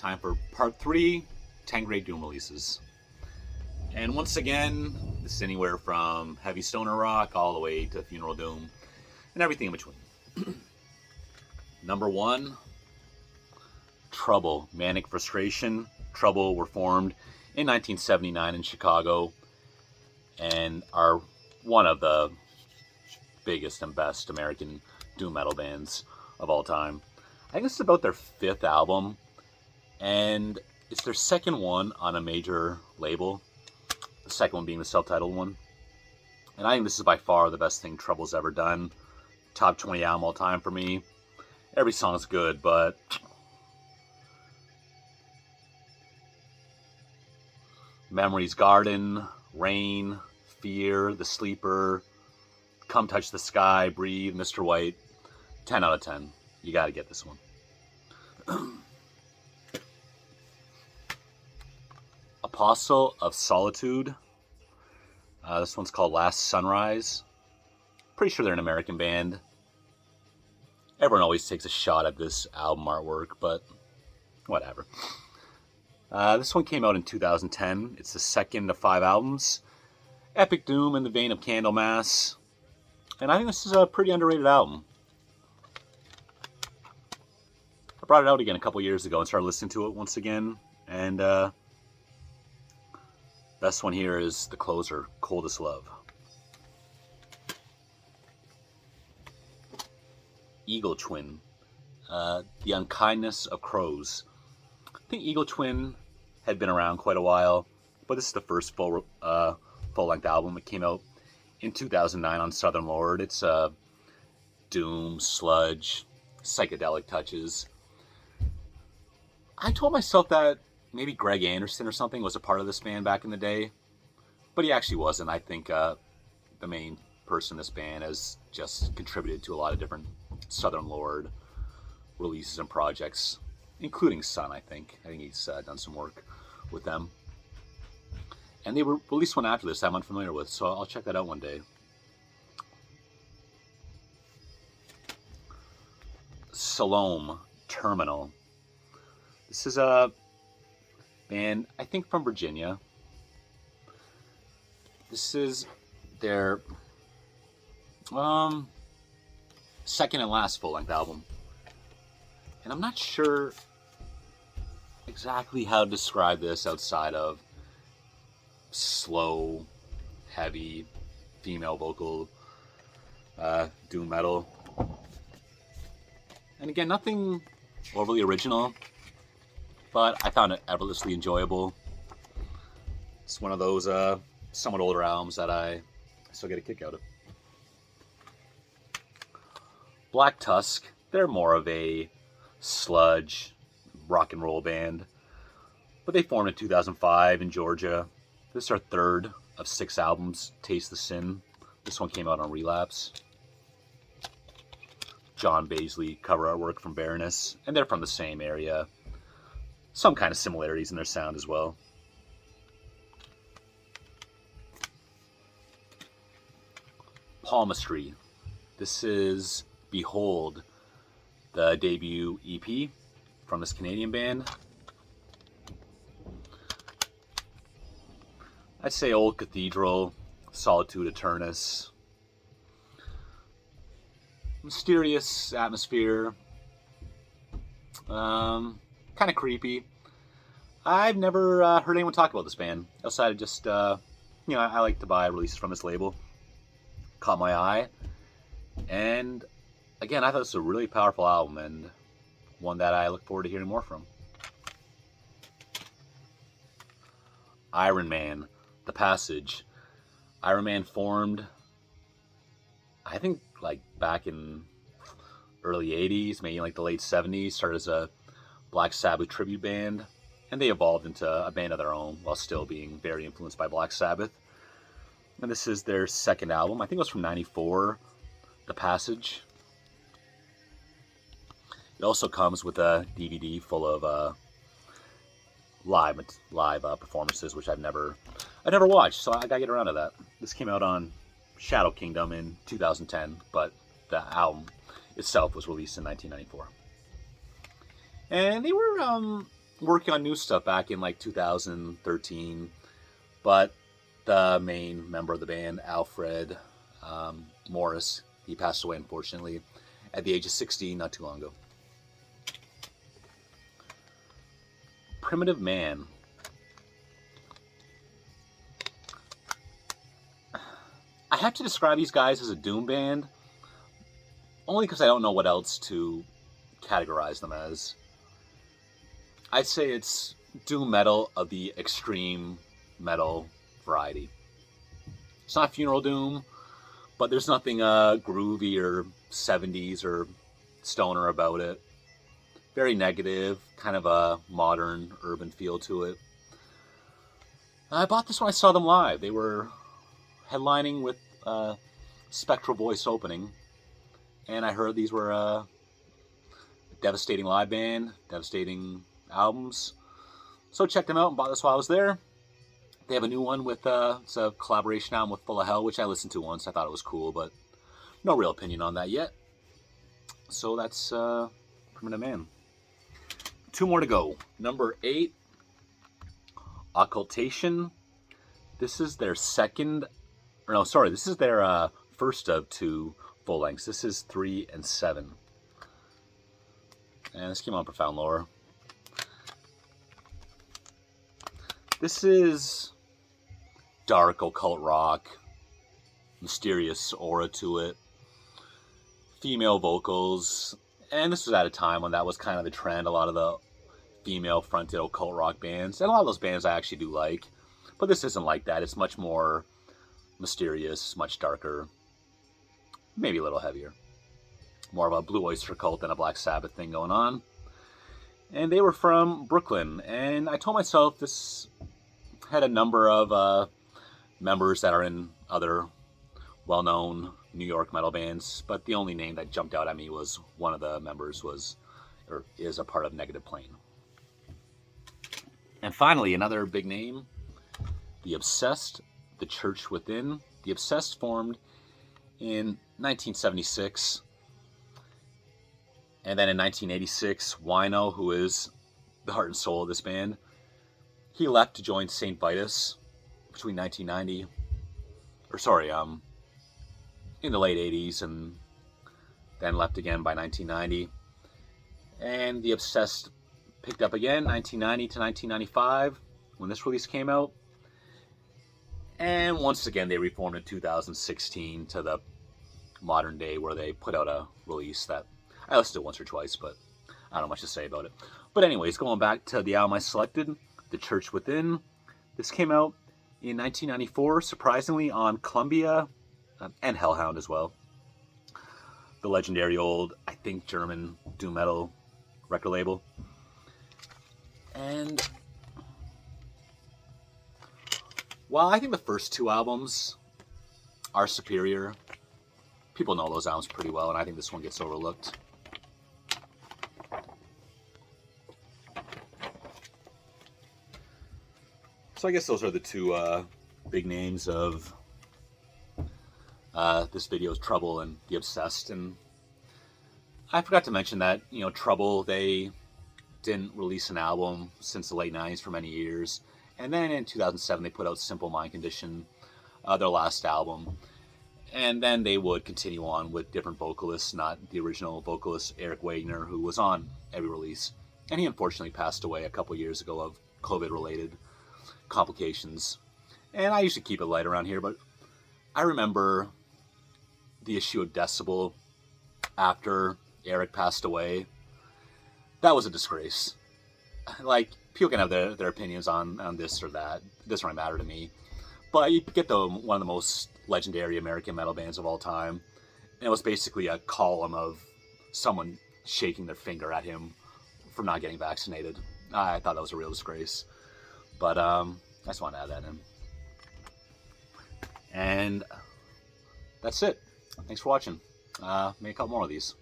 time for part 3, 10 great Doom releases. And once again, this is anywhere from heavy stoner rock all the way to funeral doom and everything in between. Number 1, Trouble, Manic Frustration. Trouble were formed in 1979 in Chicago and are one of the biggest and best American doom metal bands of all time. I think this is about their 5th album, and it's their 2nd one on a major label, the 2nd one being the self-titled one. And I think this is by far the best thing Trouble's ever done. Top 20 album all time for me. Every song is good, but Memory's Garden, Rain, Fear, The Sleeper, Come Touch the Sky, Breathe, Mr. White, 10 out of 10. You gotta get this one. Apostle of Solitude. This one's called Last Sunrise. Pretty sure they're an American band. Everyone always takes a shot at this album artwork, but whatever. This one came out in 2010. It's the 2nd of 5 albums. Epic doom in the vein of Candlemass. And I think this is a pretty underrated album. I brought it out again a couple years ago and started listening to it once again. And best one here is the closer, Coldest Love. Eagle Twin, The Unkindness of Crows. I think Eagle Twin had been around quite a while, but this is the first full-length album. It came out in 2009 on Southern Lord. It's doom, sludge, psychedelic touches. I told myself that maybe Greg Anderson or something was a part of this band back in the day, but he actually wasn't. I think the main person in this band has just contributed to a lot of different Southern Lord releases and projects, including Sun, I think. I think he's done some work with them. And they released one after this I'm unfamiliar with, so I'll check that out one day. Salome, Terminal. This is a band, I think, from Virginia. This is their second and last full-length album. And I'm not sure exactly how to describe this outside of slow, heavy, female vocal doom metal. And again, nothing overly original, but I found it effortlessly enjoyable. It's one of those somewhat older albums that I still get a kick out of. Black Tusk, they're more of a sludge rock and roll band, but they formed in 2005 in Georgia. This is our 3rd of 6 albums, Taste the Sin. This one came out on Relapse. John Baisley cover artwork from Baroness, and they're from the same area. Some kind of similarities in their sound as well. Palmistry. This is Behold, the debut EP from this Canadian band. I'd say Old Cathedral, Solitude Aeternus. Mysterious atmosphere. Kind of creepy. I've never heard anyone talk about this band outside of just, I like to buy releases from this label. Caught my eye. And again, I thought this was a really powerful album and one that I look forward to hearing more from. Iron Man, The Passage. Iron Man formed, I think, like back in early 80s, maybe like the late 70s, started as a Black Sabbath tribute band, and they evolved into a band of their own while still being very influenced by Black Sabbath. And this is their 2nd album. I think it was from 94, The Passage. It also comes with a DVD full of live performances, which I've never watched, so I gotta get around to that. This came out on Shadow Kingdom in 2010, but the album itself was released in 1994. And they were working on new stuff back in like 2013, but the main member of the band, Alfred Morris, he passed away unfortunately at the age of 60 not too long ago. Primitive Man. I have to describe these guys as a doom band, only because I don't know what else to categorize them as. I'd say it's doom metal of the extreme metal variety. It's not funeral doom, but there's nothing groovy or 70s or stoner about it. Very negative, kind of a modern urban feel to it. I bought this when I saw them live. They were headlining with Spectral Voice opening, and I heard these were a devastating live band, devastating albums. So checked them out and bought this while I was there. They have a new one with it's a collaboration album with Full of Hell, which I listened to once. I thought it was cool, but no real opinion on that yet. So that's Primitive Man. 2 more to go. Number 8, Occultation. This is their this is their first of 2 full lengths. This is 3 and 7. And this came on Profound Lore. This is dark occult rock, mysterious aura to it, female vocals, and this was at a time when that was kind of the trend. A lot of the female-fronted occult rock bands, and a lot of those bands I actually do like, but this isn't like that. It's much more mysterious, much darker, maybe a little heavier. More of a Blue Oyster Cult than a Black Sabbath thing going on. And they were from Brooklyn, and I told myself this had a number of members that are in other well-known New York metal bands, but the only name that jumped out at me was one of the members is a part of Negative Plane. And finally, another big name, The Obsessed, The Church Within. The Obsessed formed in 1976, and then in 1986, Wino, who is the heart and soul of this band, he left to join St. Vitus between 1990, in the late 80s, and then left again by 1990. And The Obsessed picked up again 1990 to 1995 when this release came out. And once again, they reformed in 2016 to the modern day where they put out a release that I listened to once or twice, but I don't know much to say about it. But anyways, going back to the album I selected, The Church Within. This came out in 1994, surprisingly, on Columbia and Hellhound as well. The legendary old, I think, German doom metal record label. And while I think the first 2 albums are superior, people know those albums pretty well, and I think this one gets overlooked. So I guess those are the 2 big names of this video's Trouble and The Obsessed. And I forgot to mention that, Trouble, they didn't release an album since the late 90s for many years. And then in 2007, they put out Simple Mind Condition, their last album. And then they would continue on with different vocalists, not the original vocalist, Eric Wagner, who was on every release. And he unfortunately passed away a couple years ago of COVID-related complications. And I usually keep it light around here, but I remember the issue of Decibel after Eric passed away. That was a disgrace. Like, people can have their opinions on this or that. It doesn't really matter to me. But you get one of the most legendary American metal bands of all time. And it was basically a column of someone shaking their finger at him for not getting vaccinated. I thought that was a real disgrace. But I just wanted to add that in. And that's it. Thanks for watching. Make a couple more of these.